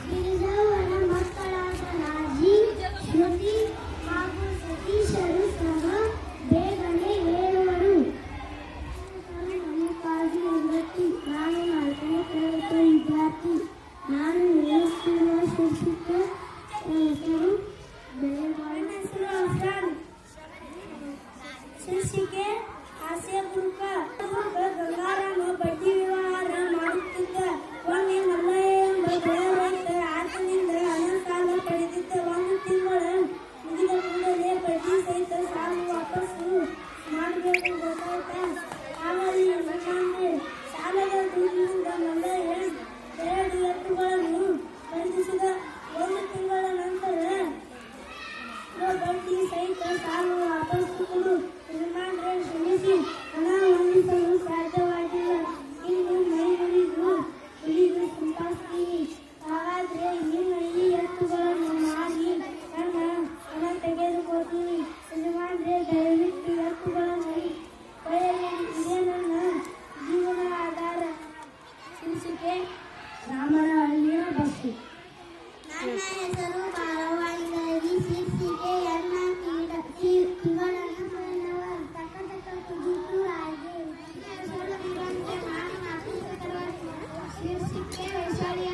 ಗಿರಿಜವ್ವನ ಮಕ್ಕಳಾದ ರಾಜಿ, ಶ್ರುತಿ ಹಾಗೂ ಸತೀಶರು ಸಹ ಬೇಗನೆ ಏಳುವರು. ನಮಗಾಗಿ ನಿವೃತ್ತಿ. ನಾನು 4ನೇ ತರಗತಿಯ ವಿದ್ಯಾರ್ಥಿ. ನಾನು ಹೇಳುತ್ತಿರುವ ಶೀರ್ಷಿಕೆ ಹೆಸರು ಶೀರ್ಷಿಕೆ ಹಾಸ್ಯಪೂರ್ವಕ. ಗಂಗಾರಾಮ ಬಡ್ಡಿ ವ್ಯವಹಾರ ಮಾಡುತ್ತಿದ್ದ. ಒಮ್ಮೆ ಮಲ್ಲಯ್ಯ ಎಂಬ ಬೆಳೆ ರೈತ ಆತನಿಂದ ಹಣ ಸಾಲ ಪಡೆದಿದ್ದ. ಒಂದು ತಿಂಗಳ ಮುಗಿದ ಕೂಡಲೇ ಬಡ್ಡಿ ಸಹಿತ ಸಾಲ ವಾಪಸ್ಸು ಮಾಡಬೇಕು ಗೊತ್ತಾಯ್ತ. ಆಮೇಲೆ ನನ್ನಂದ್ರೆ ಸಾಲದ ದುಡ್ಡಿನಿಂದ ಮಲ್ಲಯ್ಯ 2 ಎತ್ತುಗಳನ್ನು ಖರೀದಿಸಿದ. 1 ತಿಂಗಳ ನಂತರ ಬಡ್ಡಿ ಸಹಿತ ಸಾಲ ವಾಪಸ್ಸು ಕೊಡು. ಯಜಮಾನ್ರೆ ಕ್ಷಮಿಸಿ, ಹಣ ಹೊಂದಿಸಲು ಸಾಧ್ಯವಾಗಿಲ್ಲ. ಇನ್ನು ಮೈಗಳಿಗೂ ಹುಲಿಗೂ ಸಂಪಾದಿಸ್ತೀನಿ. ಹಾಗಾದ್ರೆ ಈ ಎತ್ತುಗಳನ್ನು ಮಾರಿ ನನ್ನ ಹಣ ತೆಗೆದುಕೊಳ್ತೀನಿ. ಯಜಮಾನ್ರೆ ದಯವಿಟ್ಟು ಎತ್ತುಗಳನ್ನು ಕೈಯಲ್ಲಿ. ಇದೇ ನನ್ನ ಜೀವನ ಆಧಾರ. ಶೀರ್ಷಿಕೆ ರಾಮನಹಳ್ಳಿಯ ಬಸ್ಸು. ನನ್ನ ಹೆಸರು ಬಾಲವಾಣಿಗಾಗಿ. ಶೀರ್ಷಿಕೆ ಎನ್ನ ತಿಂಗಳನ್ನು ತಕ್ಕ ಕುಜಿತು ಹಾಗೆ. ಶೀರ್ಷಿಕೆ ವೈಶಾಲಿಯ